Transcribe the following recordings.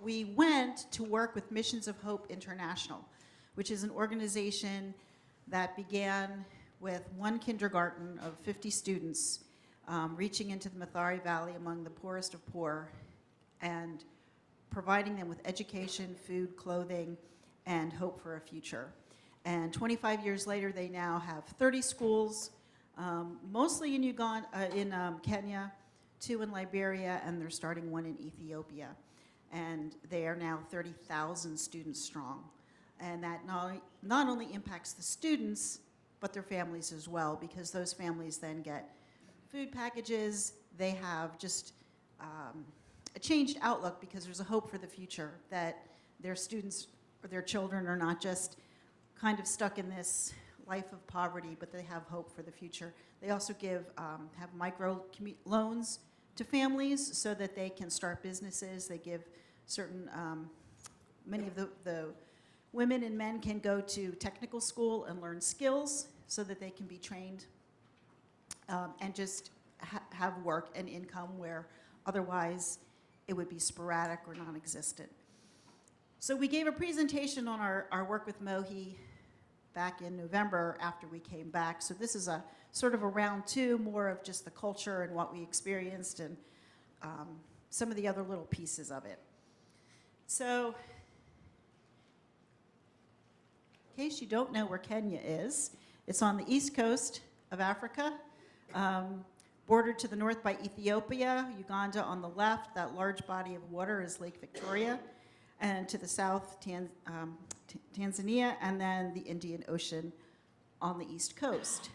we went to work with Missions of Hope International, which is an organization that began with one kindergarten of 50 students, reaching into the Mathare Valley among the poorest of poor and providing them with education, food, clothing, and hope for a future. And 25 years later, they now have 30 schools, mostly in Kenya, 2 in Liberia, and they're starting 1 in Ethiopia. And they are now 30,000 students strong. And that not only impacts the students, but their families as well, because those families then get food packages. They have just a changed outlook because there's a hope for the future, that their students or their children are not just kind of stuck in this life of poverty, but they have hope for the future. They also have micro loans to families so that they can start businesses. They give certain, many of the women and men can go to technical school and learn skills so that they can be trained and just have work and income where otherwise it would be sporadic or non-existent. So we gave a presentation on our work with MOHI back in November after we came back. So this is a sort of a round 2, more of just the culture and what we experienced and some of the other little pieces of it. So in case you don't know where Kenya is, it's on the east coast of Africa, bordered to the north by Ethiopia, Uganda on the left. That large body of water is Lake Victoria. And to the south, Tanzania, and then the Indian Ocean on the east coast.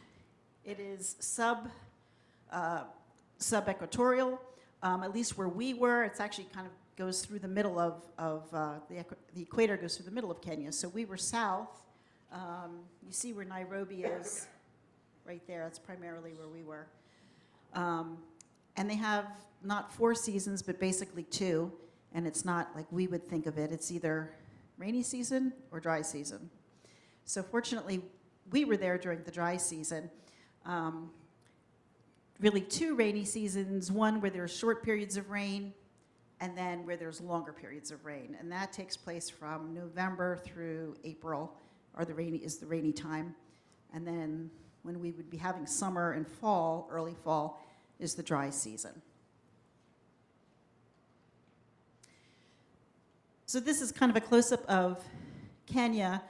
It is sub-equatorial, at least where we were. It's actually kind of goes through the middle of the equator goes through the middle of Kenya. So we were south. You see where Nairobi is, right there. That's primarily where we were. And they have not 4 seasons, but basically 2. And it's not like we would think of it. It's either rainy season or dry season. So fortunately, we were there during the dry season. Really 2 rainy seasons, one where there's short periods of rain, and then where there's longer periods of rain. And that takes place from November through April, or the rainy time. And then when we would be having summer and fall, early fall, is the dry season. So this is kind of a close-up of Kenya.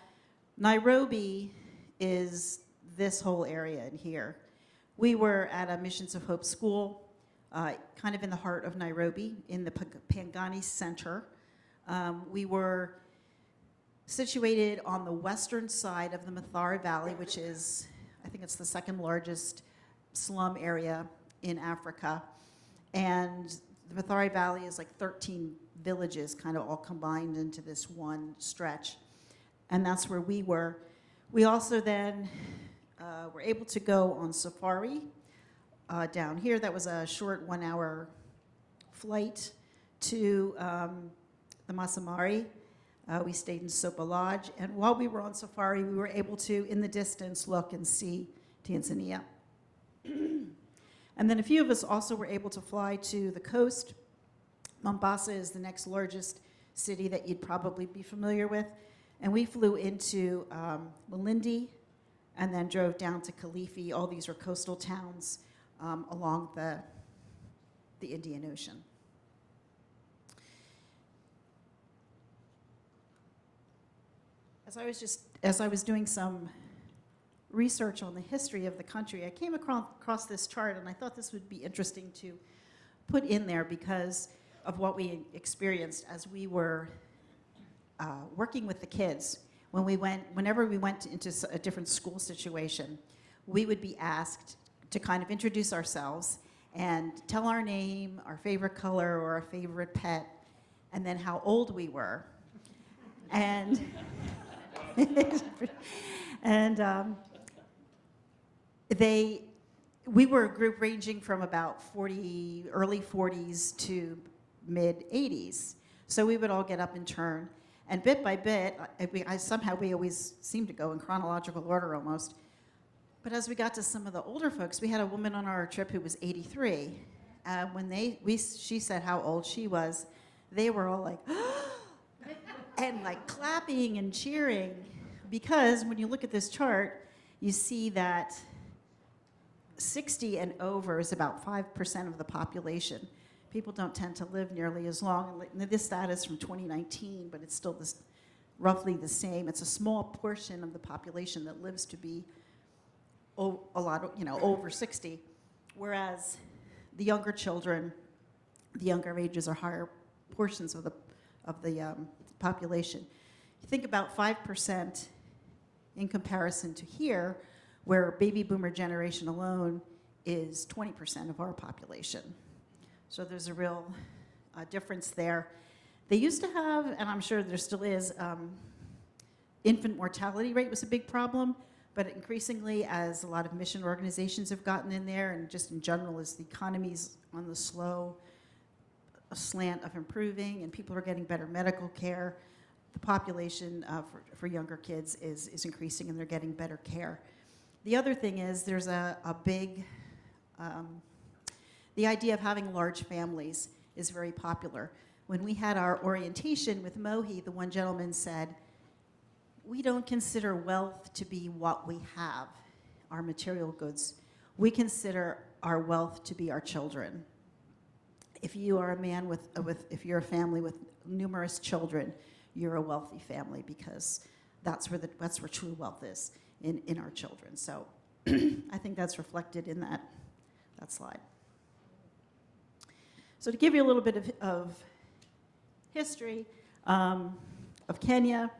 Nairobi is this whole area in here. We were at a Missions of Hope school, kind of in the heart of Nairobi, in the Pangani Center. We were situated on the western side of the Mathare Valley, which is, I think it's the 2nd largest slum area in Africa. And the Mathare Valley is like 13 villages kind of all combined into this one stretch. And that's where we were. We also then were able to go on safari down here. That was a short 1-hour flight to the Masai Mara. We stayed in Sopa Lodge. And while we were on safari, we were able to, in the distance, look and see Tanzania. And then a few of us also were able to fly to the coast. Mombasa is the next largest city that you'd probably be familiar with. And we flew into Malindi and then drove down to Kilifi. All these are coastal towns along the Indian Ocean. As I was doing some research on the history of the country, I came across this chart, and I thought this would be interesting to put in there because of what we experienced as we were working with the kids. Whenever we went into a different school situation, we would be asked to kind of introduce ourselves and tell our name, our favorite color, or our favorite pet, and then how old we were. And we were a group ranging from about early 40s to mid 80s. So we would all get up in turn. And bit by bit, we always seemed to go in chronological order almost. But as we got to some of the older folks, we had a woman on our trip who was 83. When she said how old she was, they were all like, and like clapping and cheering, because when you look at this chart, you see that 60 and over is about 5% of the population. People don't tend to live nearly as long. And this data is from 2019, but it's still roughly the same. It's a small portion of the population that lives to be a lot, over 60, whereas the younger children, the younger ages are higher portions of the population. You think about 5% in comparison to here, where baby boomer generation alone is 20% of our population. So there's a real difference there. They used to have, and I'm sure there still is, infant mortality rate was a big problem, but increasingly as a lot of mission organizations have gotten in there, and just in general as the economy's on the slow slant of improving and people are getting better medical care, the population for younger kids is increasing and they're getting better care. The other thing is there's a big, the idea of having large families is very popular. When we had our orientation with Mohi, the one gentleman said, we don't consider wealth to be what we have, our material goods. We consider our wealth to be our children. If you are a man if you're a family with numerous children, you're a wealthy family, because that's where true wealth is, in our children. So I think that's reflected in that slide. So to give you a little bit of history of Kenya,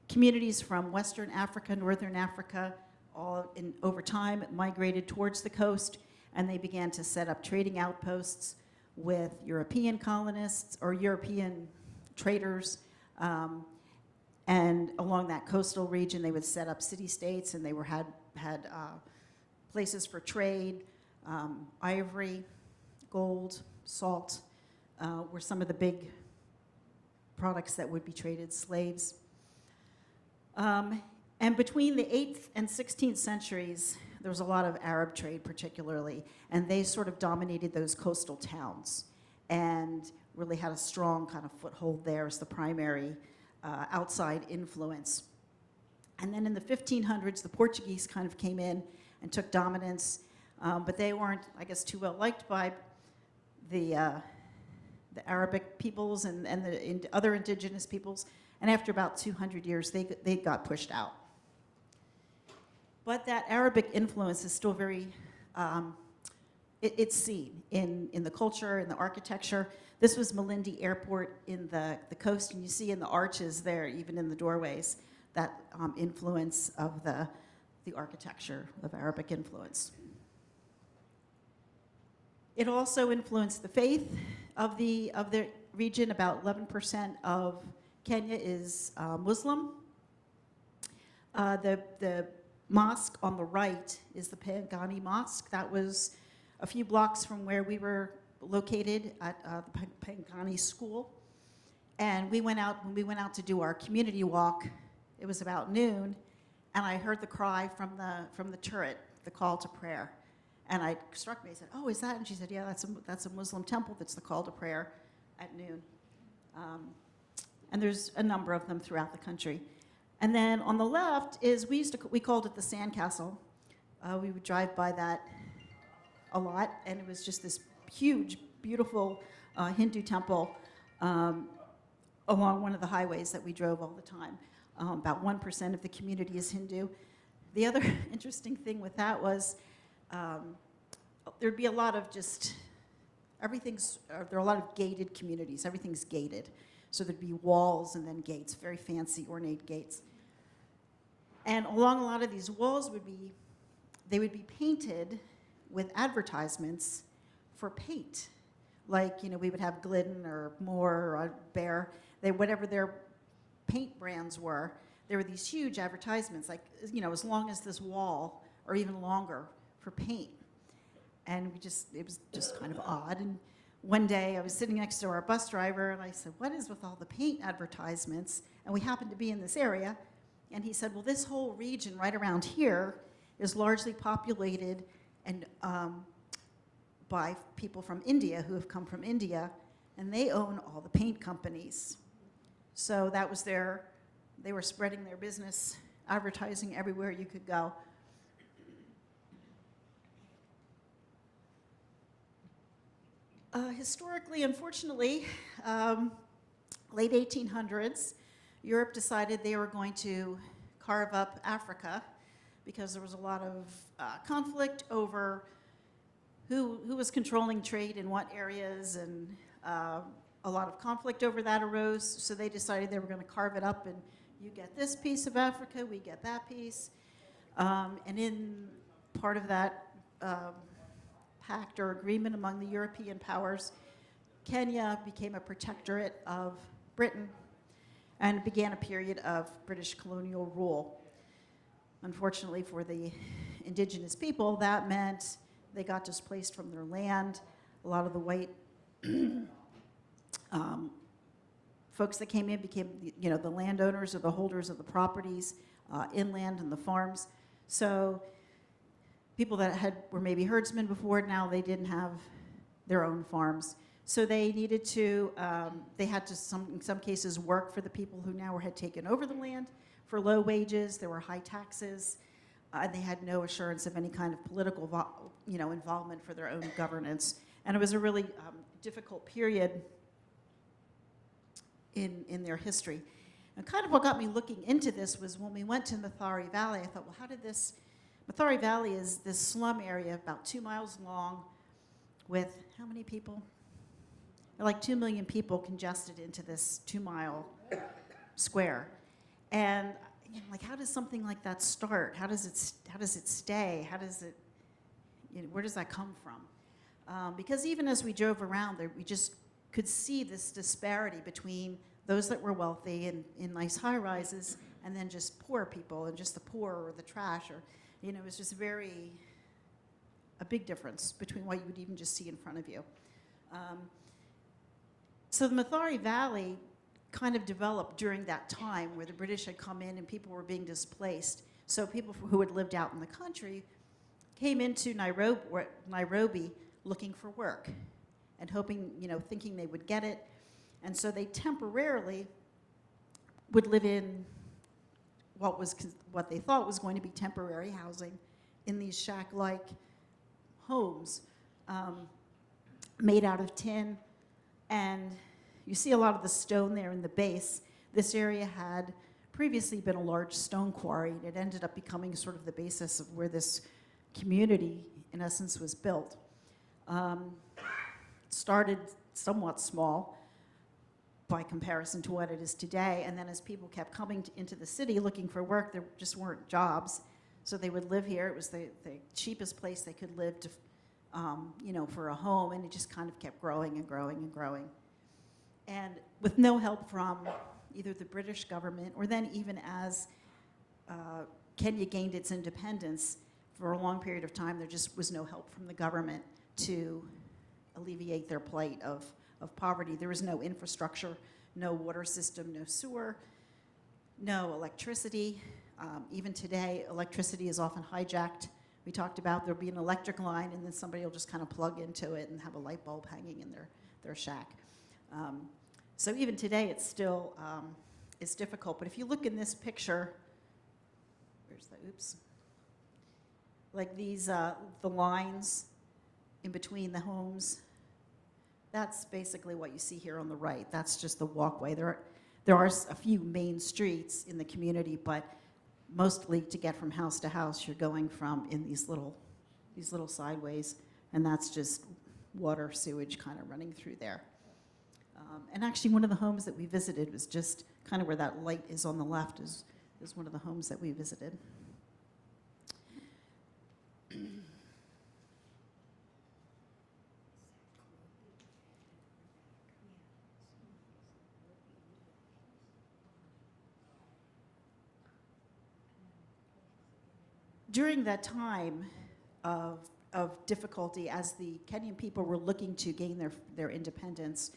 communities from Western Africa, Northern Africa, over time migrated towards the coast, and they began to set up trading outposts with European colonists or European traders. And along that coastal region, they would set up city-states, and they had places for trade. Ivory, gold, salt were some of the big products that would be traded, slaves. And between the 8th and 16th centuries, there was a lot of Arab trade particularly, and they sort of dominated those coastal towns and really had a strong kind of foothold there as the primary outside influence. And then in the 1500s, the Portuguese kind of came in and took dominance, but they weren't, I guess, too well liked by the Arabic peoples and the other indigenous peoples. And after about 200 years, they got pushed out. But that Arabic influence is still very, it's seen in the culture, in the architecture. This was Malindi Airport in the coast, and you see in the arches there, even in the doorways, that influence of the architecture of Arabic influence. It also influenced the faith of the region. About 11% of Kenya is Muslim. The mosque on the right is the Pangani Mosque. That was a few blocks from where we were located at the Pangani School. And when we went out to do our community walk, it was about noon, and I heard the cry from the turret, the call to prayer. And it struck me, I said, oh, is that? And she said, yeah, that's a Muslim temple that's the call to prayer at noon. And there's a number of them throughout the country. And then on the left is, we called it the Sandcastle. We would drive by that a lot, and it was just this huge, beautiful Hindu temple along one of the highways that we drove all the time. About 1% of the community is Hindu. The other interesting thing with that was there'd be a lot of there are a lot of gated communities. Everything's gated. So there'd be walls and then gates, very fancy, ornate gates. And along a lot of these walls would be painted with advertisements for paint. Like, we would have Glidden or Moore or Behr, whatever their paint brands were, there were these huge advertisements, like, as long as this wall or even longer for paint. And it was just kind of odd. And one day I was sitting next to our bus driver and I said, what is with all the paint advertisements? And we happened to be in this area. And he said, well, this whole region right around here is largely populated and by people from India who have come from India, and they own all the paint companies. So that was they were spreading their business, advertising everywhere you could go. Historically, unfortunately, late 1800s, Europe decided they were going to carve up Africa because there was a lot of conflict over who was controlling trade in what areas, and a lot of conflict over that arose. So they decided they were going to carve it up, and you get this piece of Africa, we get that piece. And in part of that pact or agreement among the European powers, Kenya became a protectorate of Britain and began a period of British colonial rule. Unfortunately for the indigenous people, that meant they got displaced from their land. A lot of the white folks that came in became, the landowners or the holders of the properties, inland and the farms. So people that were maybe herdsmen before, now they didn't have their own farms. So they needed to, they had to, in some cases, work for the people who now had taken over the land for low wages. There were high taxes. They had no assurance of any kind of political, involvement for their own governance. And it was a really difficult period in their history. And kind of what got me looking into this was when we went to Mathare Valley, I thought, well, how did this, Mathare Valley is this slum area about 2 miles long with how many people? Like 2 million people congested into this 2-mile square. And like, how does something like that start? How does it stay? How does it, where does that come from? Because even as we drove around there, we just could see this disparity between those that were wealthy and in nice high-rises, and then just poor people and just the poor or the trash, or it was just a big difference between what you would even just see in front of you. So the Mathare Valley kind of developed during that time where the British had come in and people were being displaced. So people who had lived out in the country came into Nairobi looking for work and hoping, thinking they would get it. And so they temporarily would live in what they thought was going to be temporary housing in these shack-like homes made out of tin. And you see a lot of the stone there in the base. This area had previously been a large stone quarry, and it ended up becoming sort of the basis of where this community, in essence, was built. Started somewhat small by comparison to what it is today, and then as people kept coming into the city looking for work, there just weren't jobs, so they would live here. It was the cheapest place they could live to, for a home, and it just kind of kept growing and growing and growing. And with no help from either the British government, or then even as Kenya gained its independence, for a long period of time, there just was no help from the government to alleviate their plight of poverty. There was no infrastructure, no water system, no sewer, no electricity. Even today, electricity is often hijacked. We talked about there'll be an electric line, and then somebody will just kind of plug into it and have a light bulb hanging in their shack. So even today, it's still it's difficult. But if you look in this picture, like these, the lines in between the homes, that's basically what you see here on the right. That's just the walkway. There are a few main streets in the community, but mostly to get from house to house, you're going from in these little sideways, and that's just water, sewage kind of running through there. And actually, one of the homes that we visited was just kind of where that light is on the left is one of the homes that we visited. During that time of difficulty, as the Kenyan people were looking to gain their independence,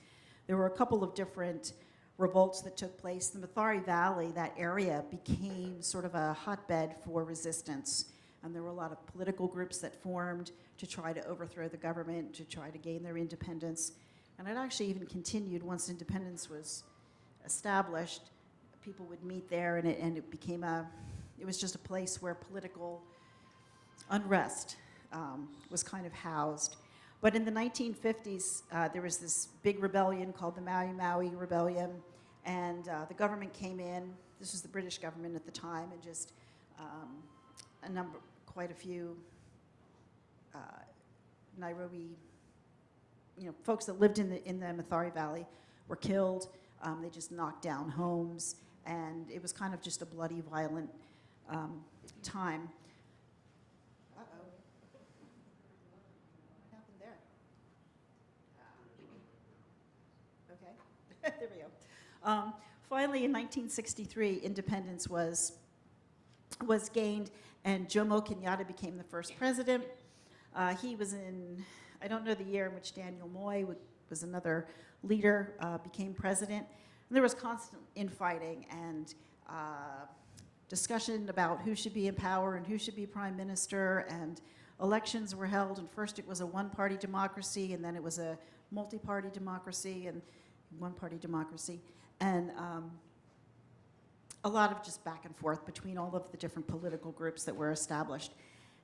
there were a couple of different revolts that took place. The Mathare Valley, that area, became sort of a hotbed for resistance. And there were a lot of political groups that formed to try to overthrow the government, to try to gain their independence. And it actually even continued once independence was established, people would meet there, and it became it was just a place where political unrest was kind of housed. But in the 1950s, there was this big rebellion called the Maui Maui Rebellion, and the government came in. This was the British government at the time, and just quite a few Nairobi, folks that lived in the Mathare Valley were killed. They just knocked down homes, and it was kind of just a bloody, violent time. Uh-oh. What happened there? Okay, there we go. Finally, in 1963, independence was gained, and Jomo Kenyatta became the first president. He was in, I don't know the year in which Daniel Moi was another leader, became president. And there was constant infighting and discussion about who should be in power and who should be prime minister, and elections were held, and first it was a one-party democracy, and then it was a multi-party democracy and one-party democracy, and a lot of just back and forth between all of the different political groups that were established.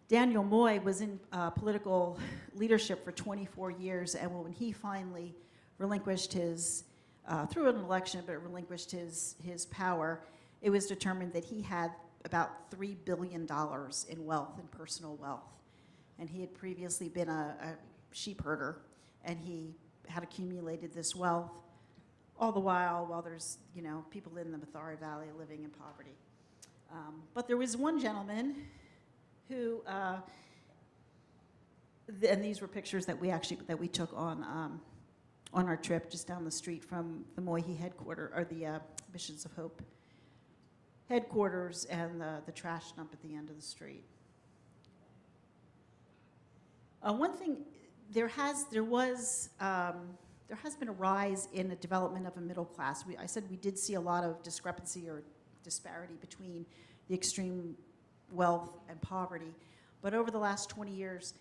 Daniel Moi was in political leadership for 24 years, and when he finally relinquished his, through an election, but relinquished his power, it was determined that he had about $3 billion in wealth, in personal wealth. And he had previously been a sheep herder, and he had accumulated this wealth, all the while there's, people in the Mathare Valley living in poverty. But there was one gentleman who, and these were pictures that we took on our trip just down the street from the Moihi headquarters, or the Missions of Hope headquarters, and the trash dump at the end of the street. One thing, there has been a rise in the development of a middle class. I said we did see a lot of discrepancy or disparity between the extreme wealth and poverty, but over the last 20 years,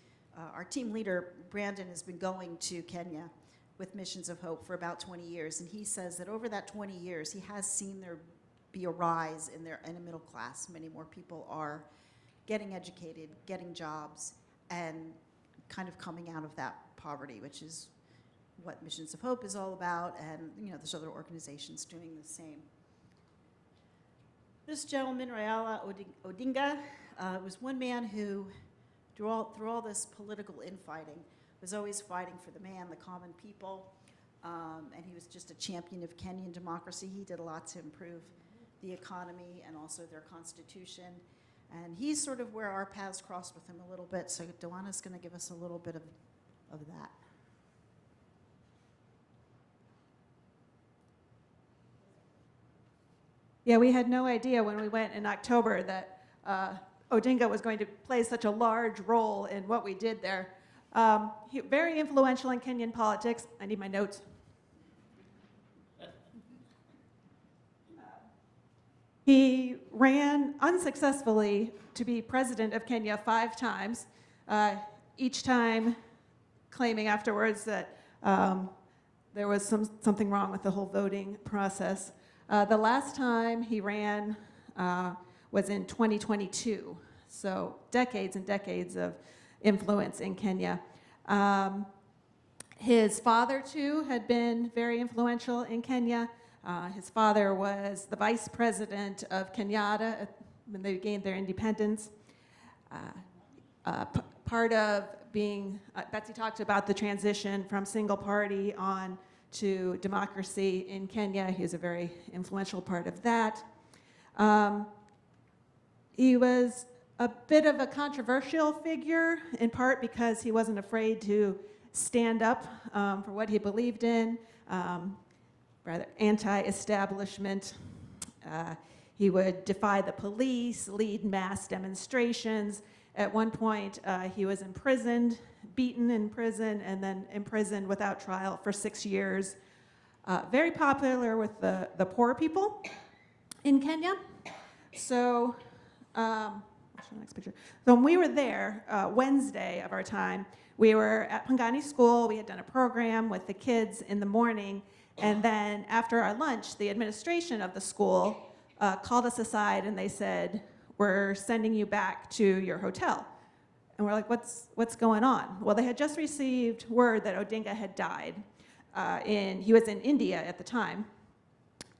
our team leader, Brandon, has been going to Kenya with Missions of Hope for about 20 years, and he says that over that 20 years, he has seen there be a rise in a middle class. Many more people are getting educated, getting jobs, and kind of coming out of that poverty, which is what Missions of Hope is all about, and there's other organizations doing the same. This gentleman, Raila Odinga, was one man who, through all this political infighting, was always fighting for the man, the common people, and he was just a champion of Kenyan democracy. He did a lot to improve the economy and also their constitution, and he's sort of where our paths crossed with him a little bit, so Duana's going to give us a little bit of that. Yeah, we had no idea when we went in October that Odinga was going to play such a large role in what we did there. Very influential in Kenyan politics. I need my notes. He ran unsuccessfully to be president of Kenya 5 times, each time claiming afterwards that there was something wrong with the whole voting process. The last time he ran was in 2022, so decades and decades of influence in Kenya. His father, too, had been very influential in Kenya. His father was the vice president of Kenyatta when they gained their independence. Part of being, Betsy talked about the transition from single party on to democracy in Kenya. He was a very influential part of that. He was a bit of a controversial figure, in part because he wasn't afraid to stand up for what he believed in, rather anti-establishment. He would defy the police, lead mass demonstrations. At one point, he was imprisoned, beaten in prison, and then imprisoned without trial for 6 years. Very popular with the poor people in Kenya. So, what's the next picture? So when we were there, Wednesday of our time, we were at Pangani School. We had done a program with the kids in the morning, And then after our lunch, the administration of the school called us aside and they said, "We're sending you back to your hotel." And we're like, what's going on? Well, they had just received word that Odinga had died. He was in India at the time.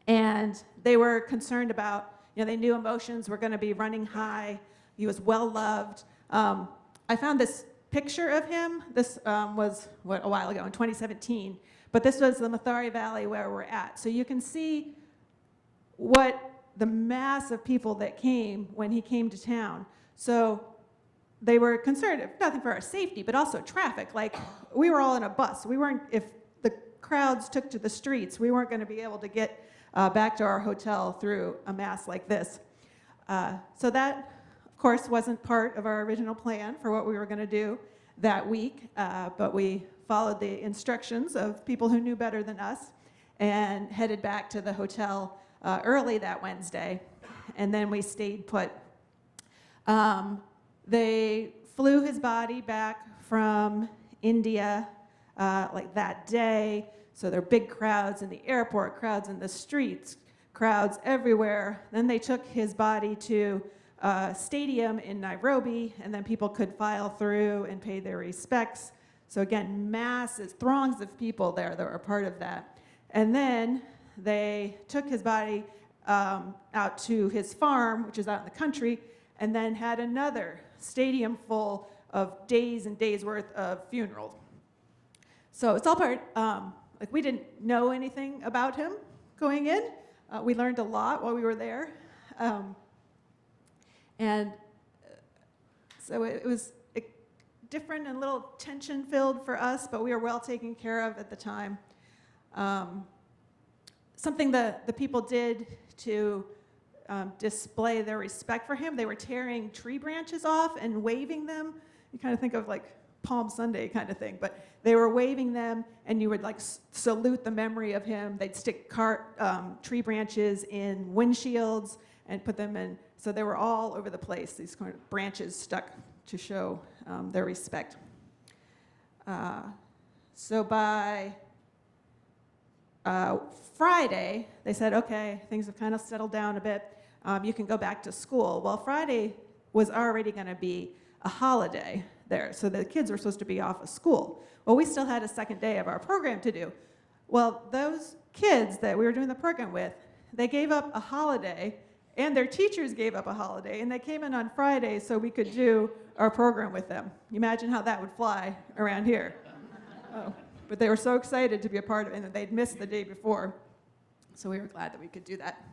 And they were concerned about, they knew emotions were going to be running high. He was well loved. I found this picture of him. This was a while ago in 2017. But this was the Mathari Valley where we're at. So you can see what the mass of people that came when he came to town. So they were concerned, if nothing for our safety, but also traffic. Like, we were all in a bus. If the crowds took to the streets, we weren't going to be able to get back to our hotel through a mass like this. So that, of course, wasn't part of our original plan for what we were going to do that week, but we followed the instructions of people who knew better than us and headed back to the hotel early that Wednesday, and then we stayed put. They flew his body back from India like that day, so there were big crowds in the airport, crowds in the streets, crowds everywhere. Then they took his body to a stadium in Nairobi, and then people could file through and pay their respects. So again, masses, throngs of people there that were part of that. And then they took his body out to his farm, which is out in the country, and then had another stadium full of days and days worth of funerals. So it's all part, we didn't know anything about him going in. We learned a lot while we were there. And so it was different and a little tension-filled for us, but we were well taken care of at the time. Something the people did to display their respect for him, they were tearing tree branches off and waving them. You kind of think of like Palm Sunday kind of thing, but they were waving them, and you would like salute the memory of him. They'd stick tree branches in windshields and put them in, so they were all over the place, these kind of branches stuck to show their respect. So by Friday, they said, okay, things have kind of settled down a bit. You can go back to school. Well, Friday was already going to be a holiday there, so the kids were supposed to be off of school. Well, we still had a second day of our program to do. Well, those kids that we were doing the program with, they gave up a holiday, and their teachers gave up a holiday, and they came in on Friday so we could do our program with them. You imagine how that would fly around here. Oh. But they were so excited to be a part of it, and they'd missed the day before. So we were glad that we could do that.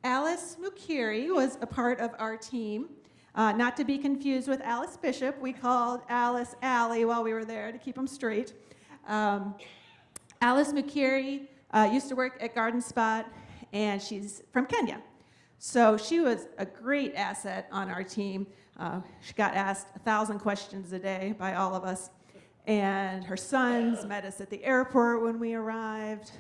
Alice Mukiri was a part of our team. Not to be confused with Alice Bishop. We called Alice Allie while we were there to keep them straight. Alice Mukiri used to work at Garden Spot, and she's from Kenya. So she was a great asset on our team. She got asked 1,000 questions a day by all of us. And her sons met us at the airport when we arrived.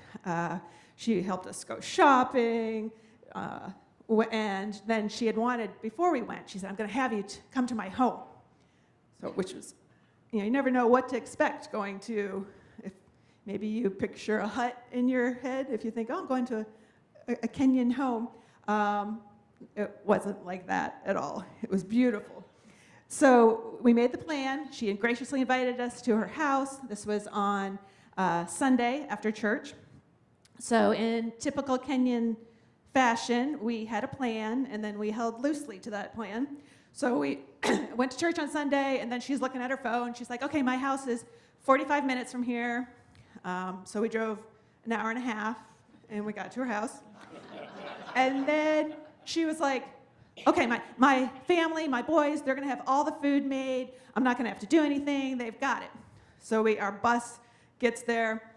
She helped us go shopping. And then she had wanted, before we went, she said, I'm going to have you come to my home. So, which was, you never know what to expect going to, if maybe you picture a hut in your head, if you think, oh, I'm going to a Kenyan home. It wasn't like that at all. It was beautiful. So we made the plan. She had graciously invited us to her house. This was on Sunday after church. So in typical Kenyan fashion, we had a plan, and then we held loosely to that plan. So we went to church on Sunday, and then she's looking at her phone. She's like, okay, my house is 45 minutes from here. So we drove an hour and a half, and we got to her house. And then she was like, okay, my family, my boys, they're going to have all the food made. I'm not going to have to do anything. They've got it. So our bus gets there.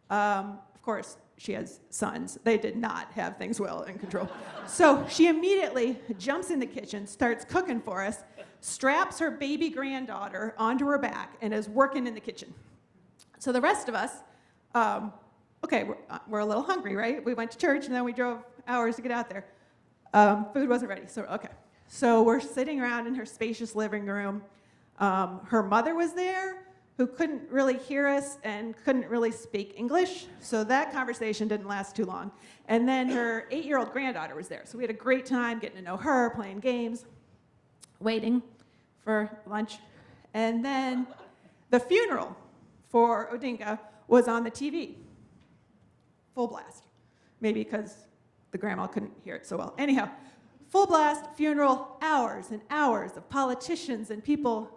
Of course, she has sons. They did not have things well in control. So she immediately jumps in the kitchen, starts cooking for us, straps her baby granddaughter onto her back, and is working in the kitchen. So the rest of us, we're a little hungry, right? We went to church, and then we drove hours to get out there. Food wasn't ready, so okay. So we're sitting around in her spacious living room. Her mother was there, who couldn't really hear us and couldn't really speak English, so that conversation didn't last too long. And then her 8-year-old granddaughter was there, so we had a great time getting to know her, playing games, waiting for lunch. And then the funeral for Odinga was on the TV, full blast. Maybe because the grandma couldn't hear it so well. Anyhow, full blast funeral, hours and hours of politicians and people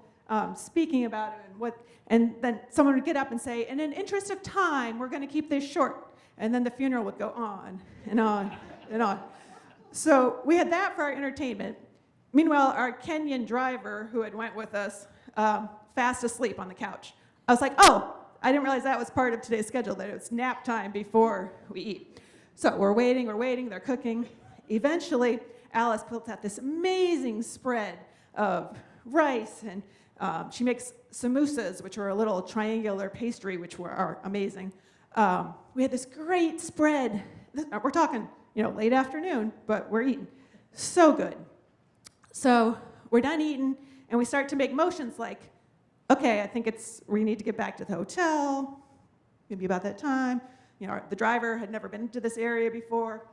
speaking about it, and then someone would get up and say, in an interest of time, we're going to keep this short. And then the funeral would go on and on and on. So we had that for our entertainment. Meanwhile, our Kenyan driver who had went with us, fast asleep on the couch. I was like, oh, I didn't realize that was part of today's schedule, that it was nap time before we eat. So we're waiting, they're cooking. Eventually, Alice built out this amazing spread of rice, and she makes samosas, which are a little triangular pastry, which are amazing. We had this great spread. We're talking, late afternoon, but we're eating. So good. So we're done eating, and we start to make motions like, okay, I think we need to get back to the hotel, maybe about that time. The driver had never been to this area before.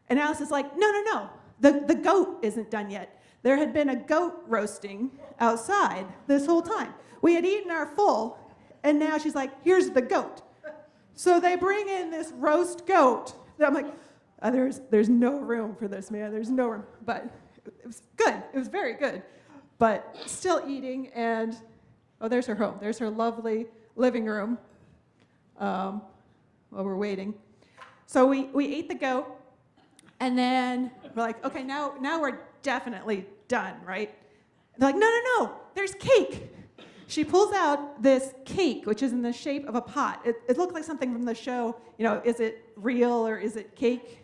And Alice is like, no, the goat isn't done yet. There had been a goat roasting outside this whole time. We had eaten our full, and now she's like, here's the goat. So they bring in this roast goat. I'm like, there's no room for this, man. There's no room. But it was good. It was very good. But still eating, and there's her home. There's her lovely living room while we're waiting. So we ate the goat, and then we're like, okay, now we're definitely done, right? They're like, no, there's cake. She pulls out this cake, which is in the shape of a pot. It looked like something from the show, is it real or is it cake?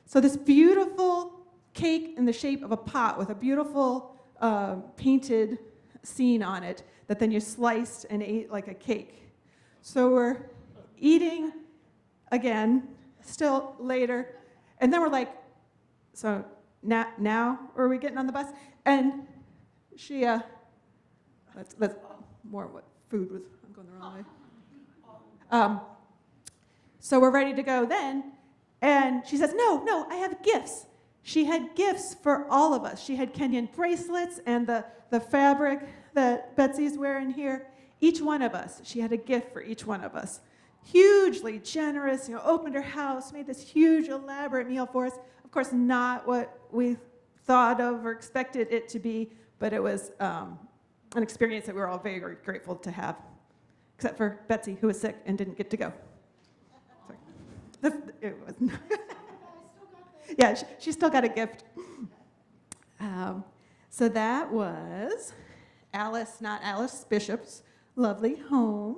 So this beautiful cake in the shape of a pot with a beautiful painted scene on it that then you sliced and ate like a cake. So we're eating again, still later, and then we're like, so now are we getting on the bus? And she, that's more what food was, I'm going the wrong way. So we're ready to go then, and she says, no, I have gifts. She had gifts for all of us. She had Kenyan bracelets and the fabric that Betsy's wearing here. Each one of us, she had a gift for each one of us. Hugely generous, opened her house, made this huge, elaborate meal for us. Of course, not what we thought of or expected it to be, but it was an experience that we were all very, very grateful to have, except for Betsy, who was sick and didn't get to go. Sorry. It was yeah, she still got a gift. So that was Alice Bishop's lovely home.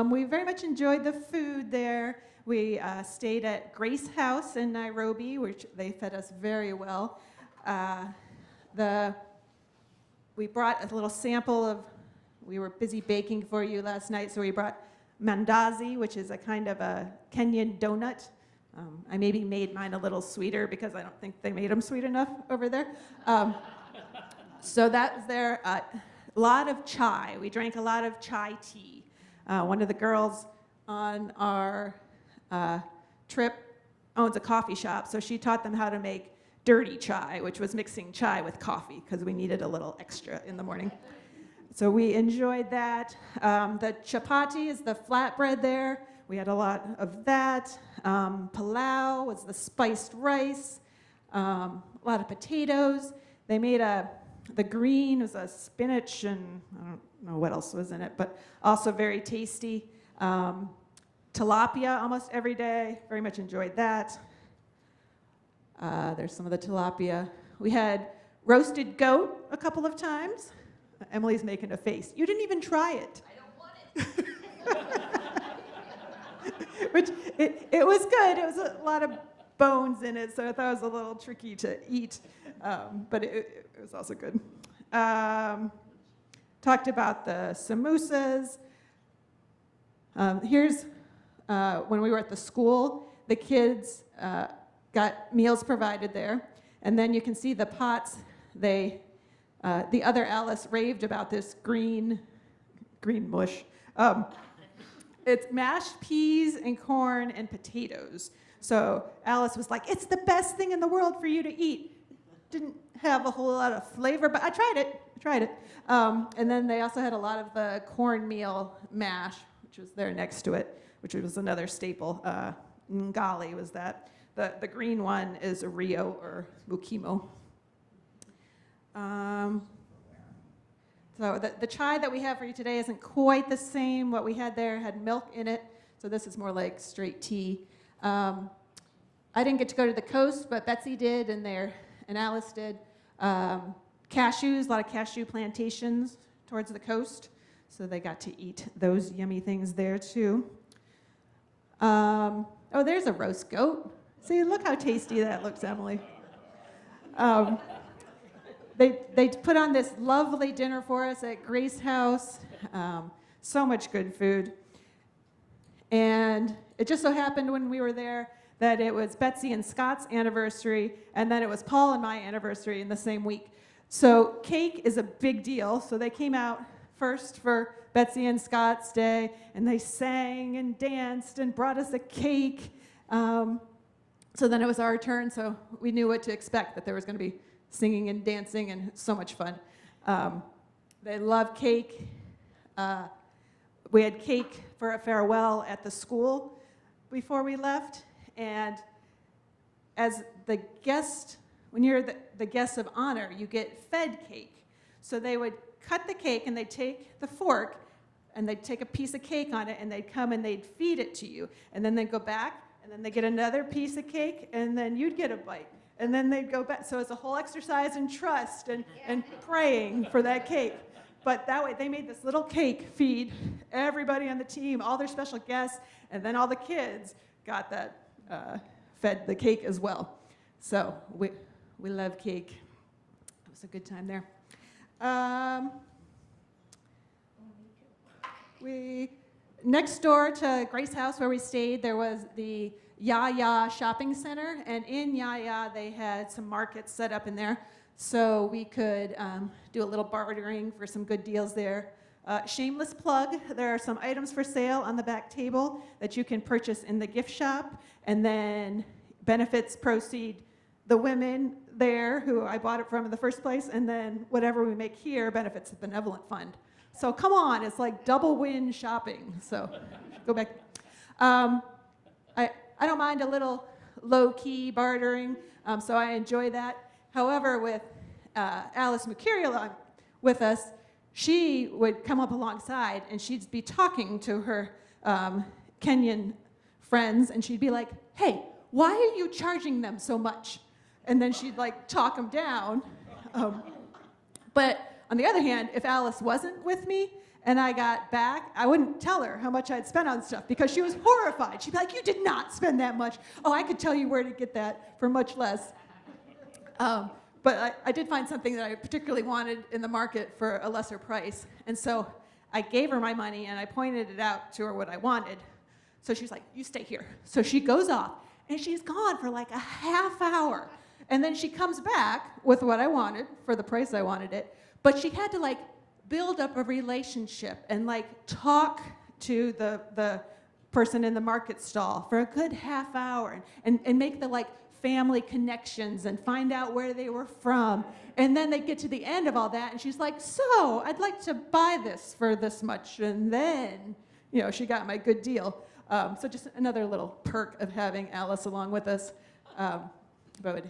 We very much enjoyed the food there. We stayed at Grace House in Nairobi, which they fed us very well. We brought a little sample of, we were busy baking for you last night, so we brought mandazi, which is a kind of a Kenyan donut. I maybe made mine a little sweeter because I don't think they made them sweet enough over there. So that was there. A lot of chai. We drank a lot of chai tea. One of the girls on our trip owns a coffee shop, so she taught them how to make dirty chai, which was mixing chai with coffee because we needed a little extra in the morning. So we enjoyed that. The chapati is the flatbread there. We had a lot of that. Palau was the spiced rice. A lot of potatoes. They made the green was a spinach, and I don't know what else was in it, but also very tasty. Tilapia almost every day. Very much enjoyed that. There's some of the tilapia. We had roasted goat a couple of times. Emily's making a face. You didn't even try it. I don't want it. Which, it was good. It was a lot of bones in it, so I thought it was a little tricky to eat. But it was also good. Talked about the samosas. Here's when we were at the school, the kids got meals provided there. And then you can see the pots they The other Alice raved about this green mush. It's mashed peas and corn and potatoes. So Alice was like, it's the best thing in the world for you to eat. Didn't have a whole lot of flavor, but I tried it. And then they also had a lot of the cornmeal mash, which was there next to it, which was another staple. Ngali was that. The green one is a Rio or Mukimo. So the chai that we have for you today isn't quite the same. What we had there had milk in it, so this is more like straight tea. I didn't get to go to the coast, but Betsy did, and Alice did. Cashews, a lot of cashew plantations towards the coast, so they got to eat those yummy things there too. Oh, there's a roast goat. See, look how tasty that looks, Emily. They put on this lovely dinner for us at Grace House. So much good food. And it just so happened when we were there that it was Betsy and Scott's anniversary, and then it was Paul and my anniversary in the same week. So cake is a big deal. So they came out first for Betsy and Scott's day, and they sang and danced and brought us a cake. So then it was our turn, so we knew what to expect, that there was going to be singing and dancing and so much fun. They love cake. We had cake for a farewell at the school before we left, and as the guest, when you're the guest of honor, you get fed cake. So they would cut the cake and they'd take the fork and they'd take a piece of cake on it and they'd come and they'd feed it to you. And then they'd go back and then they'd get another piece of cake and then you'd get a bite. And then they'd go back. So it's a whole exercise in trust and praying for that cake. But that way they made this little cake feed everybody on the team, all their special guests, and then all the kids got that fed the cake as well. So we love cake. It was a good time there. Next door to Grace House where we stayed, there was the Yaya Shopping Center, and in Yaya they had some markets set up in there, so we could do a little bartering for some good deals there. Shameless plug, there are some items for sale on the back table that you can purchase in the gift shop, and then benefits proceed the women there who I bought it from in the first place, and then whatever we make here benefits the benevolent fund. So come on, it's like double win shopping. So go back. I don't mind a little low-key bartering, so I enjoy that. However, with Alice Mercurial with us, she would come up alongside and she'd be talking to her Kenyan friends, and she'd be like, hey, why are you charging them so much? And then she'd like talk them down. But on the other hand, if Alice wasn't with me and I got back, I wouldn't tell her how much I'd spent on stuff because she was horrified. She'd be like, you did not spend that much. Oh, I could tell you where to get that for much less. But I did find something that I particularly wanted in the market for a lesser price. And so I gave her my money and I pointed it out to her what I wanted. So she's like, you stay here. So she goes off and she's gone for like a half hour. And then she comes back with what I wanted for the price I wanted it. But she had to like build up a relationship and like talk to the person in the market stall for a good half hour and make the like family connections and find out where they were from. And then they get to the end of all that and she's like, so I'd like to buy this for this much. And then, you know, she got my good deal. So just another little perk of having Alice along with us. But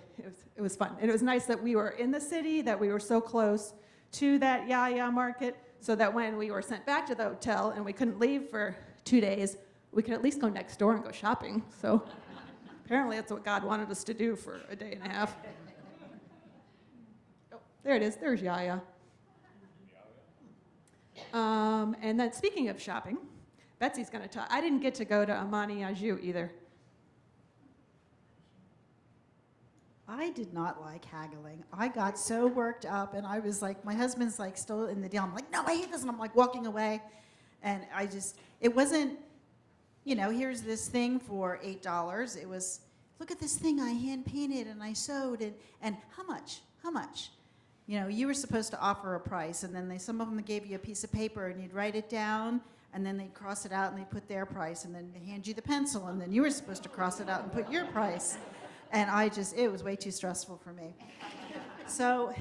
it was fun. And it was nice that we were in the city, that we were so close to that Yaya market, so that when we were sent back to the hotel and we couldn't leave for 2 days, we could at least go next door and go shopping. So apparently that's what God wanted us to do for a day and a half. Oh, there it is. There's Yaya. And then speaking of shopping, Betsy's going to talk. I didn't get to go to Amani Aju either. I did not like haggling. I got so worked up, and I was like, my husband's like still in the deal. I'm like, no, I hate this, and I'm like walking away. And it wasn't, you know, here's this thing for $8. It was, look at this thing I hand painted and I sewed, and how much? How much? you know, you were supposed to offer a price, and then some of them gave you a piece of paper, and you'd write it down, and then they'd cross it out, and they'd put their price, and then they hand you the pencil, and then you were supposed to cross it out and put your price. And it was way too stressful for me. So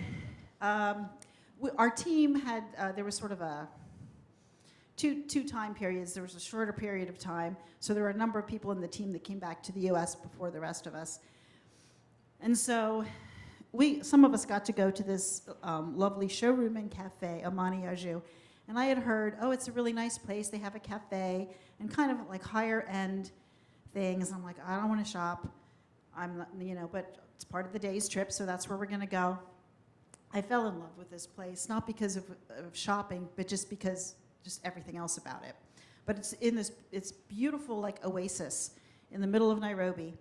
our team had, there was sort of two time periods. There was a shorter period of time, so there were a number of people in the team that came back to the U.S. before the rest of us. And so some of us got to go to this lovely showroom and cafe, Amani Aju. And I had heard, oh, it's a really nice place. They have a cafe and kind of like higher end things. I'm like, I don't want to shop. I'm not, you know, but it's part of the day's trip, so that's where we're going to go. I fell in love with this place, not because of shopping, but just because just everything else about it. But it's beautiful, like oasis in the middle of Nairobi.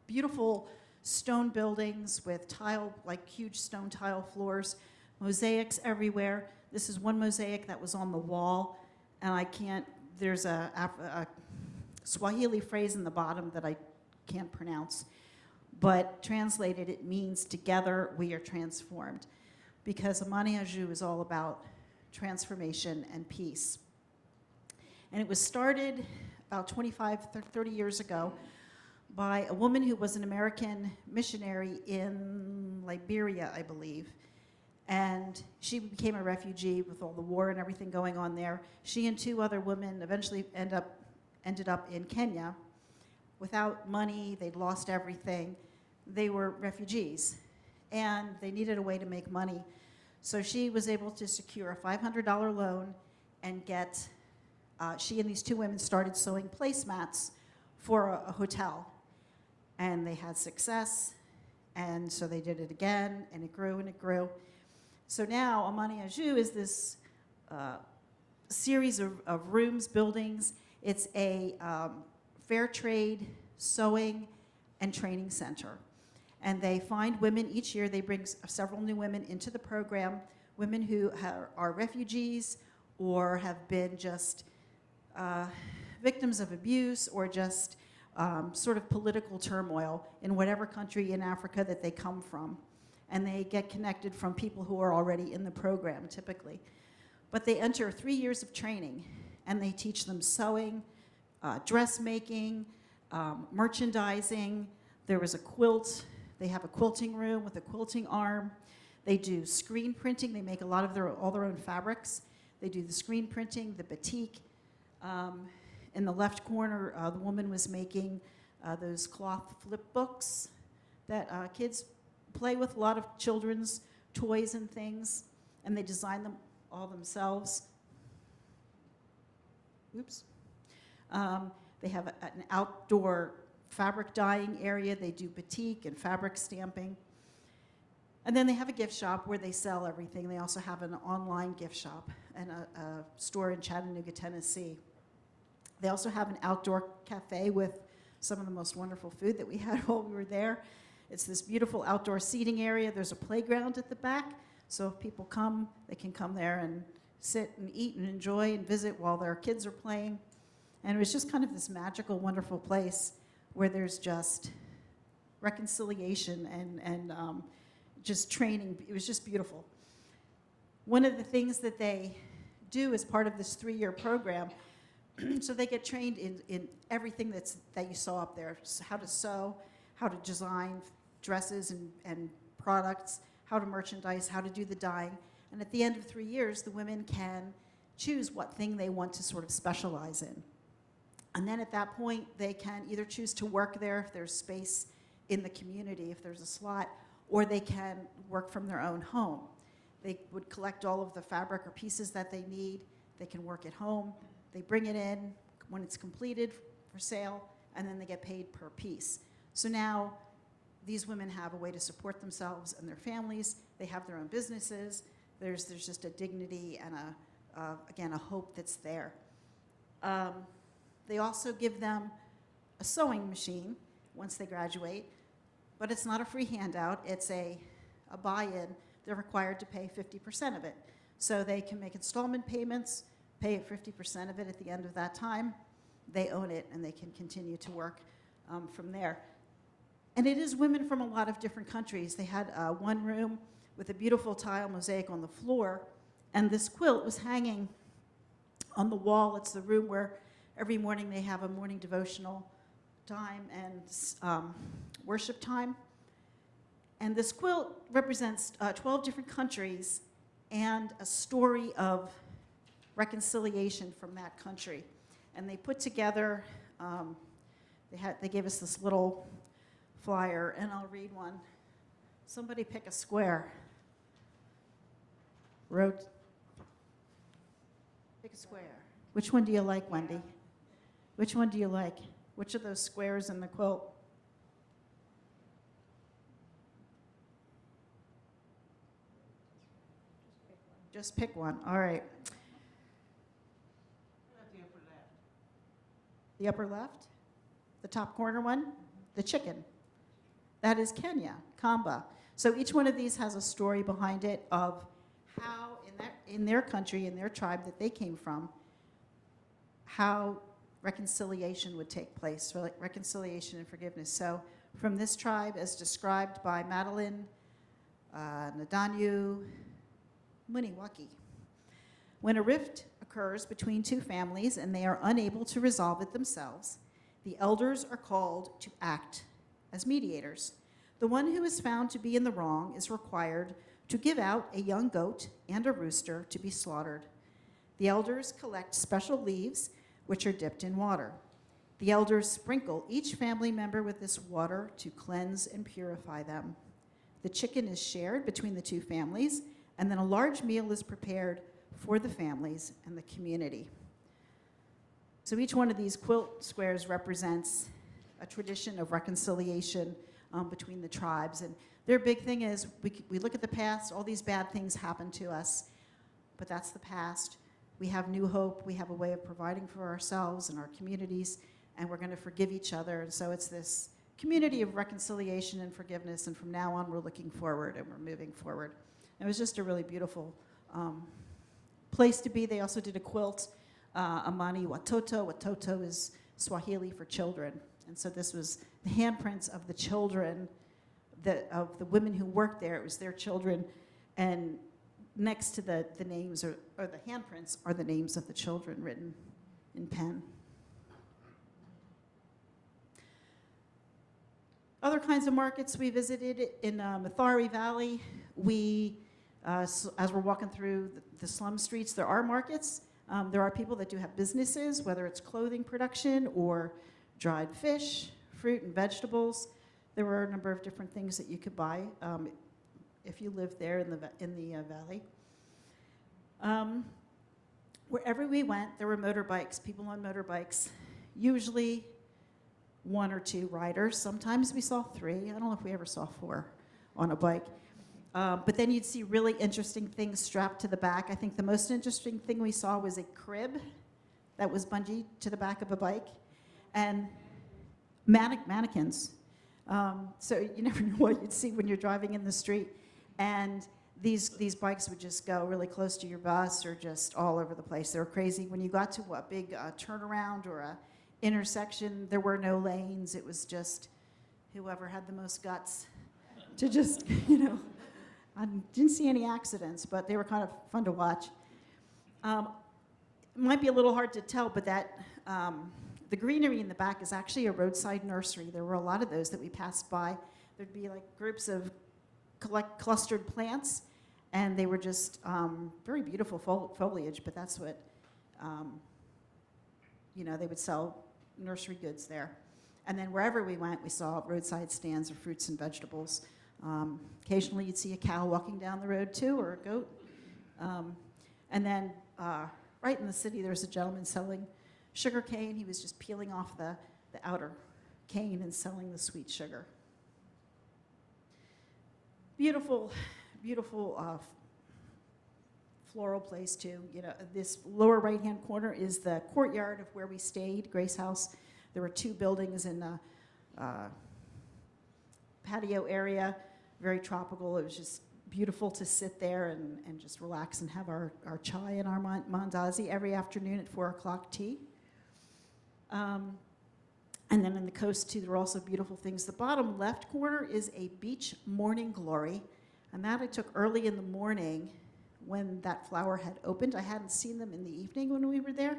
Beautiful stone buildings with tile, like huge stone tile floors, mosaics everywhere. This is one mosaic that was on the wall, and there's a Swahili phrase in the bottom that I can't pronounce, but translated it means together we are transformed, because Amani Aju is all about transformation and peace. And it was started about 30 years ago by a woman who was an American missionary in Liberia, I believe. And she became a refugee with all the war and everything going on there. She and two other women eventually ended up in Kenya without money. They'd lost everything. They were refugees, and they needed a way to make money. So she was able to secure a $500 loan and she and these two women started sewing placemats for a hotel. And they had success, and so they did it again, and it grew and it grew. So now Amani Aju is this series of rooms, buildings. It's a fair trade, sewing, and training center. And they find women each year. They bring several new women into the program, women who are refugees or have been just victims of abuse or just sort of political turmoil in whatever country in Africa that they come from. And they get connected from people who are already in the program, typically. But they enter 3 years of training, and they teach them sewing, dressmaking, merchandising. There was a quilt. They have a quilting room with a quilting arm. They do screen printing. They make all their own fabrics. They do the screen printing, the batik. In the left corner, the woman was making those cloth flip books that kids play with, a lot of children's toys and things, and they design them all themselves. Oops. They have an outdoor fabric dyeing area. They do batik and fabric stamping. And then they have a gift shop where they sell everything. They also have an online gift shop and a store in Chattanooga, Tennessee. They also have an outdoor cafe with some of the most wonderful food that we had while we were there. It's this beautiful outdoor seating area. There's a playground at the back, so if people come, they can come there and sit and eat and enjoy and visit while their kids are playing. And it was just kind of this magical, wonderful place where there's just reconciliation and just training. It was just beautiful. One of the things that they do as part of this 3-year program, so they get trained in everything that you saw up there, how to sew, how to design dresses and products, how to merchandise, how to do the dyeing. And at the end of 3 years, the women can choose what thing they want to sort of specialize in. And then at that point, they can either choose to work there if there's space in the community, if there's a slot, or they can work from their own home. They would collect all of the fabric or pieces that they need. They can work at home. They bring it in when it's completed for sale, and then they get paid per piece. So now these women have a way to support themselves and their families. They have their own businesses. There's just a dignity and again, a hope that's there. They also give them a sewing machine once they graduate, but it's not a free handout. It's a buy-in. They're required to pay 50% of it. So they can make installment payments, pay 50% of it at the end of that time. They own it, and they can continue to work from there. And it is women from a lot of different countries. They had one room with a beautiful tile mosaic on the floor, and this quilt was hanging on the wall. It's the room where every morning they have a morning devotional time and worship time. And this quilt represents 12 different countries and a story of reconciliation from that country. And they put together, they gave us this little flyer, and I'll read one. Somebody pick a square. Pick a square. Which one do you like, Wendy? Which one do you like? Which of those squares in the quilt? Just pick one. All right. The upper left? The top corner one? The chicken. That is Kenya, Kamba. So each one of these has a story behind it of how in their country, in their tribe that they came from, how reconciliation would take place, reconciliation and forgiveness. So from this tribe, as described by Madeline Nadanyu Muniwaki, when a rift occurs between two families and they are unable to resolve it themselves, the elders are called to act as mediators. The one who is found to be in the wrong is required to give out a young goat and a rooster to be slaughtered. The elders collect special leaves which are dipped in water. The elders sprinkle each family member with this water to cleanse and purify them. The chicken is shared between the two families, and then a large meal is prepared for the families and the community. So each one of these quilt squares represents a tradition of reconciliation between the tribes. And their big thing is we look at the past, all these bad things happen to us, but that's the past. We have new hope. We have a way of providing for ourselves and our communities, and we're going to forgive each other. And so it's this community of reconciliation and forgiveness, and from now on we're looking forward and we're moving forward. It was just a really beautiful place to be. They also did a quilt, Amani Watoto. Watoto is Swahili for children. And so this was the handprints of the children, of the women who worked there. It was their children. And next to the names, or the handprints, are the names of the children written in pen. Other kinds of markets we visited in Mathari Valley. As we're walking through the slum streets, there are markets. There are people that do have businesses, whether it's clothing production or dried fish, fruit and vegetables. There were a number of different things that you could buy if you lived there in the valley. Wherever we went, there were motorbikes, people on motorbikes, usually one or two riders. Sometimes we saw three. I don't know if we ever saw four on a bike. But then you'd see really interesting things strapped to the back. I think the most interesting thing we saw was a crib that was bungeed to the back of a bike, and mannequins. So you never know what you'd see when you're driving in the street. And these bikes would just go really close to your bus or just all over the place. They were crazy. When you got to a big turnaround or a intersection, there were no lanes. It was just whoever had the most guts to just, I didn't see any accidents, but they were kind of fun to watch. It might be a little hard to tell, but the greenery in the back is actually a roadside nursery. There were a lot of those that we passed by. There'd be like groups of clustered plants, and they were just very beautiful foliage, but that's what, they would sell nursery goods there. And then wherever we went, we saw roadside stands of fruits and vegetables. Occasionally you'd see a cow walking down the road too, or a goat. And then right in the city, there was a gentleman selling sugar cane. He was just peeling off the outer cane and selling the sweet sugar. Beautiful, beautiful floral place too. This lower right-hand corner is the courtyard of where we stayed, Grace House. There were two buildings in the patio area, very tropical. It was just beautiful to sit there and just relax and have our chai and our mandazi every afternoon at 4 o'clock tea. And then in the coast, too, there are also beautiful things. The bottom left corner is a beach morning glory, and that I took early in the morning when that flower had opened. I hadn't seen them in the evening when we were there.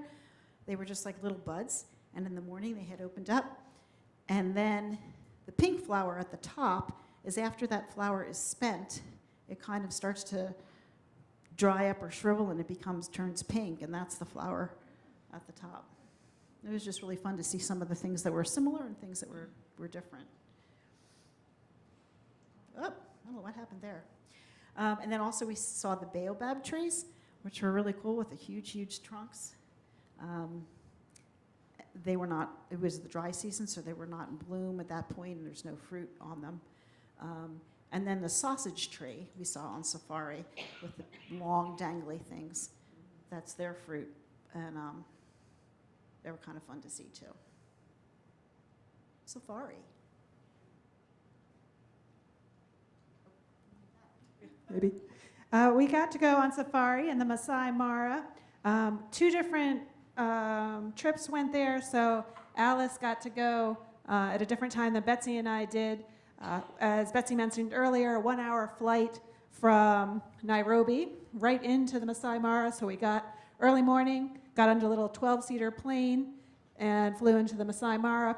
They were just like little buds, and in the morning they had opened up. And then the pink flower at the top is after that flower is spent, it kind of starts to dry up or shrivel and it turns pink, and that's the flower at the top. It was just really fun to see some of the things that were similar and things that were different. Oh, I don't know what happened there. And then also we saw the baobab trees, which were really cool with the huge, huge trunks. They were not, it was the dry season, so they were not in bloom at that point, and there's no fruit on them. And then the sausage tree we saw on safari with the long dangly things. That's their fruit. And they were kind of fun to see too. Safari. Maybe. We got to go on safari in the Masai Mara. 2 different trips went there, so Alice got to go at a different time than Betsy and I did. As Betsy mentioned earlier, a 1-hour flight from Nairobi right into the Masai Mara, so we got early morning, got on a little 12-seater plane and flew into the Masai Mara.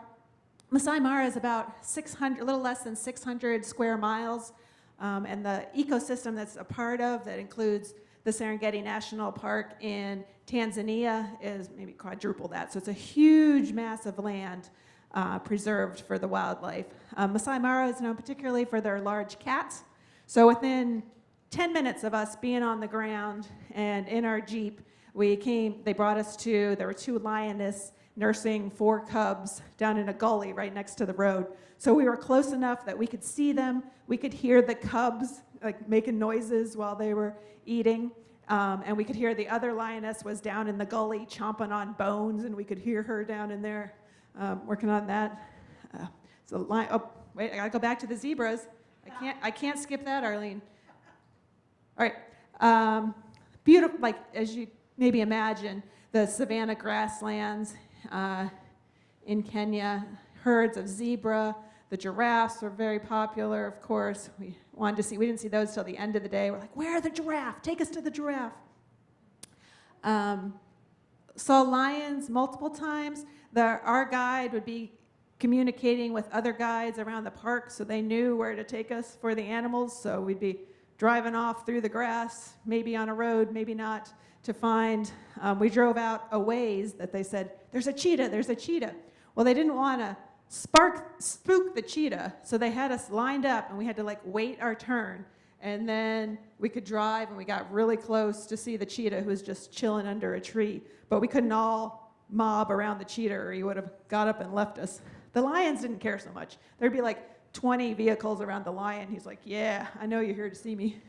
Masai Mara is about 600, a little less than 600 square miles, and the ecosystem that's a part of that includes the Serengeti National Park in Tanzania is maybe quadruple that. So it's a huge mass of land preserved for the wildlife. Masai Mara is known particularly for their large cats. So within 10 minutes of us being on the ground and in our Jeep, they brought us there were 2 lioness nursing 4 cubs down in a gully right next to the road. So we were close enough that we could see them. We could hear the cubs like making noises while they were eating. And we could hear the other lioness was down in the gully chomping on bones, and we could hear her down in there working on that. Oh, wait, I gotta go back to the zebras. I can't skip that, Arlene. All right. Beautiful, like as you maybe imagine, the savanna grasslands in Kenya, herds of zebra. The giraffes were very popular, of course. We didn't see those till the end of the day. We're like, where are the giraffe? Take us to the giraffe. Saw lions multiple times. Our guide would be communicating with other guides around the park, so they knew where to take us for the animals. So we'd be driving off through the grass, maybe on a road, maybe not, to find. We drove out a ways that they said, there's a cheetah, there's a cheetah. Well, they didn't want to spook the cheetah, so they had us lined up, and we had to like wait our turn, and then we could drive, and we got really close to see the cheetah, who was just chilling under a tree, but we couldn't all mob around the cheetah, or he would have got up and left us. The lions didn't care so much. There'd be like 20 vehicles around the lion. He's like, yeah, I know you're here to see me.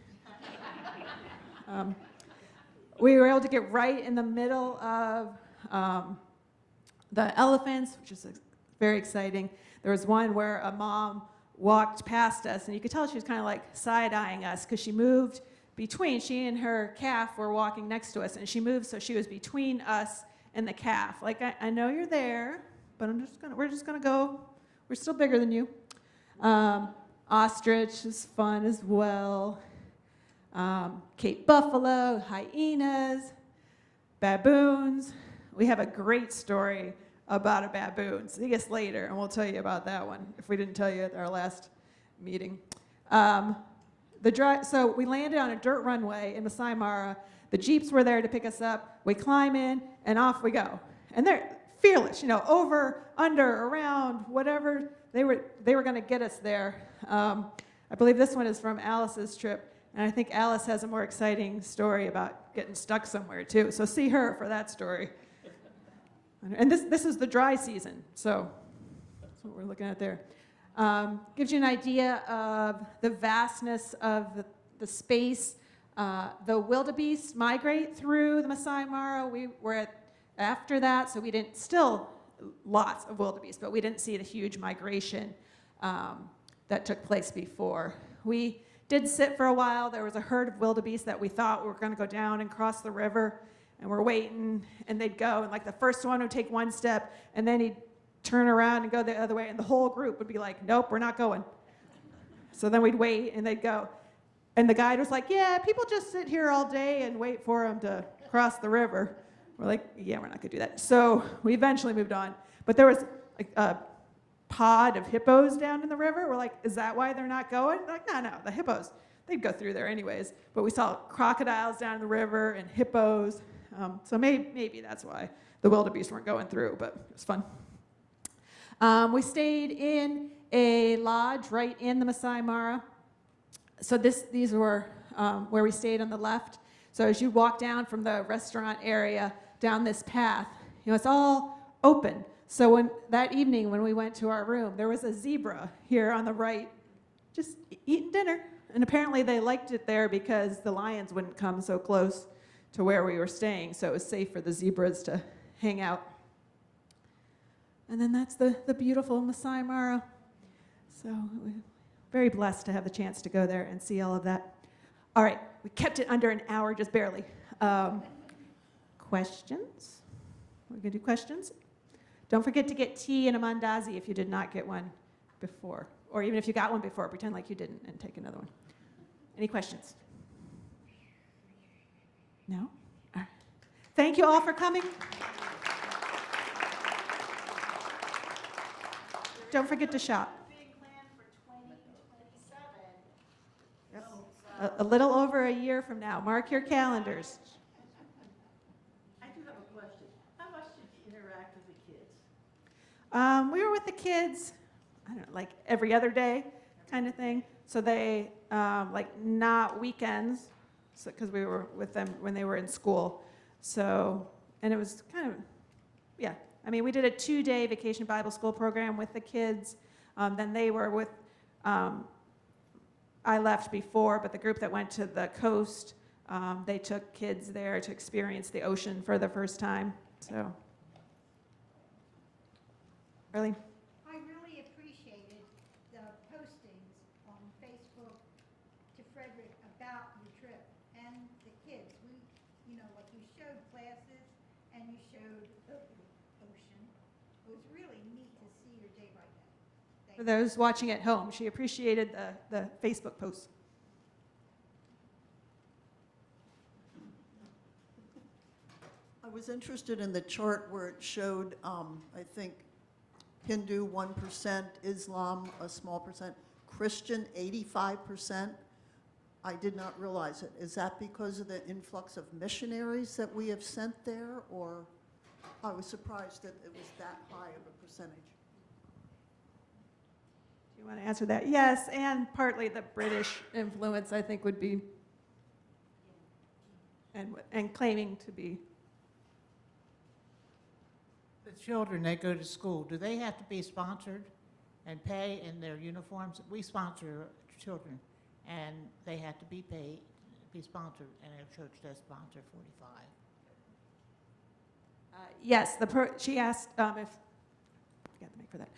We were able to get right in the middle of the elephants, which is very exciting. There was one where a mom walked past us, and you could tell she was kind of like side-eyeing us because she moved between. She and her calf were walking next to us, and she moved so she was between us and the calf. Like, I know you're there, but we're just gonna go. We're still bigger than you. Ostrich is fun as well. Cape buffalo, hyenas, baboons. We have a great story about a baboon. See us later, and we'll tell you about that one if we didn't tell you at our last meeting. So we landed on a dirt runway in Masai Mara. The Jeeps were there to pick us up. We climb in, and off we go. And they're fearless, over, under, around, whatever. They were going to get us there. I believe this one is from Alice's trip, and I think Alice has a more exciting story about getting stuck somewhere too. So see her for that story. And this is the dry season, so that's what we're looking at there. Gives you an idea of the vastness of the space. The wildebeest migrate through the Masai Mara. We were after that, so we didn't, still lots of wildebeest, but we didn't see the huge migration that took place before. We did sit for a while. There was a herd of wildebeest that we thought were going to go down and cross the river, and we're waiting, and they'd go, and like the first one would take one step, and then he'd turn around and go the other way, and the whole group would be like, nope, we're not going. So then we'd wait, and they'd go. And the guide was like, yeah, people just sit here all day and wait for them to cross the river. We're like, yeah, we're not going to do that. So we eventually moved on. But there was like a pod of hippos down in the river. We're like, is that why they're not going? They're like, no, the hippos, they'd go through there anyways. But we saw crocodiles down in the river and hippos. So maybe that's why the wildebeest weren't going through, but it was fun. We stayed in a lodge right in the Masai Mara. So these were where we stayed on the left. So as you walk down from the restaurant area down this path, it's all open. So that evening when we went to our room, there was a zebra here on the right, just eating dinner. And apparently they liked it there because the lions wouldn't come so close to where we were staying, so it was safe for the zebras to hang out. And then that's the beautiful Masai Mara. So we're very blessed to have the chance to go there and see all of that. All right, we kept it under an hour, just barely. Questions? We're going to do questions. Don't forget to get tea and a mandazi if you did not get one before. Or even if you got one before, pretend like you didn't and take another one. Any questions? No? All right. Thank you all for coming. Don't forget to shop. A little over a year from now. Mark your calendars. I do have a question. How much did you interact with the kids? We were with the kids, I don't know, like every other day kind of thing. So they, like not weekends, because we were with them when they were in school. So, and it was kind of, yeah. I mean, we did a 2-day vacation Bible school program with the kids. Then they were with, I left before, but the group that went to the coast, they took kids there to experience the ocean for the first time. So, Arlene? I really appreciated the postings on Facebook to Frederick about your trip and the kids. Like you showed classes and you showed the ocean. It was really neat to see your day by day. For those watching at home, she appreciated the Facebook posts. I was interested in the chart where it showed, I think, Hindu 1%, Islam a small percent, Christian 85%. I did not realize it. Is that because of the influx of missionaries that we have sent there, or I was surprised that it was that high of a percentage? Do you want to answer that? Yes, and partly the British influence, I think, would be, and claiming to be. The children that go to school, do they have to be sponsored and pay in their uniforms? We sponsor children, and they have to be paid, be sponsored, and our church does sponsor 45. Yes, she asked if, got the mic for that.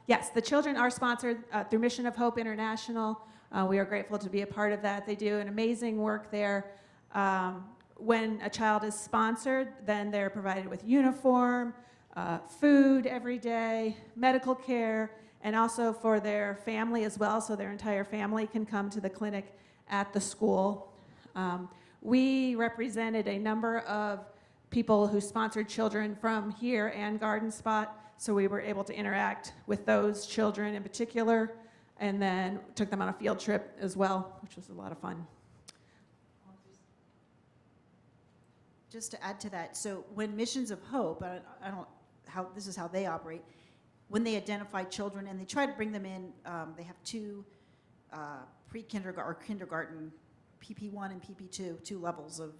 Yes, the children are sponsored through Mission of Hope International. We are grateful to be a part of that. They do an amazing work there. When a child is sponsored, then they're provided with uniform, food every day, medical care, and also for their family as well, so their entire family can come to the clinic at the school. We represented a number of people who sponsored children from here and Garden Spot, so we were able to interact with those children in particular, and then took them on a field trip as well, which was a lot of fun. Just to add to that, so when Missions of Hope, this is how they operate, when they identify children and they try to bring them in, they have 2 pre-kindergarten or kindergarten, PP1 and PP2, 2 levels of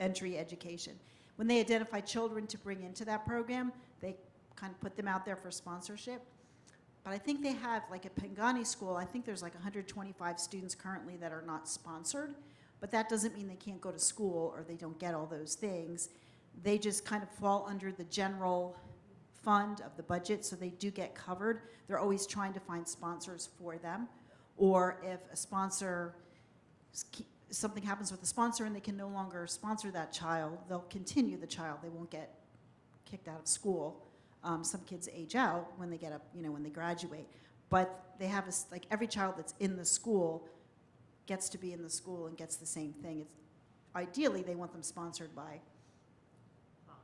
entry education. When they identify children to bring into that program, they kind of put them out there for sponsorship. But I think they have, like at Pangani School, I think there's like 125 students currently that are not sponsored. But that doesn't mean they can't go to school or they don't get all those things. They just kind of fall under the general fund of the budget, so they do get covered. They're always trying to find sponsors for them. Or if a sponsor, something happens with the sponsor and they can no longer sponsor that child, they'll continue the child. They won't get kicked out of school. Some kids age out when they get up, when they graduate. But they have, like, every child that's in the school gets to be in the school and gets the same thing. It's, ideally, they want them sponsored by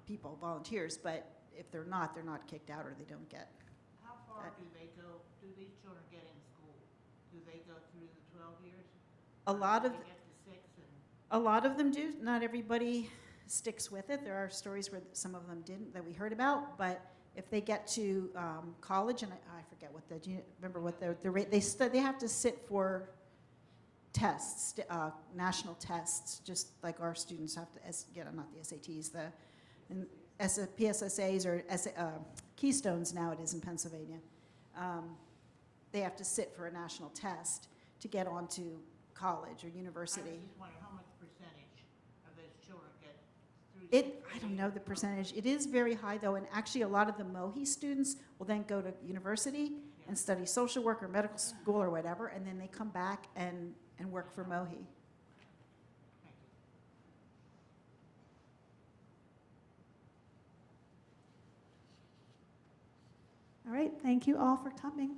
people, volunteers, but if they're not kicked out or they don't get. How far do these children get in school? Do they go through the 12 years? A lot Or of, do they get to 6 and? a lot of them do. Not everybody sticks with it. There are stories where some of them didn't, that we heard about, but if they get to college, and I forget what do you remember what the rate, they have to sit for tests, national tests, just like our students have to, not the SATs, PSSAs or Keystones now it is in Pennsylvania. They have to sit for a national test to get onto college or I was university. just wondering how much percentage of those children get through? I don't know the percentage. It is very high though, and actually a lot of the MOHE students will then go to university and study social work or medical school or whatever, and then they come back and work for MOHE. Thank you. All right, thank you all for coming.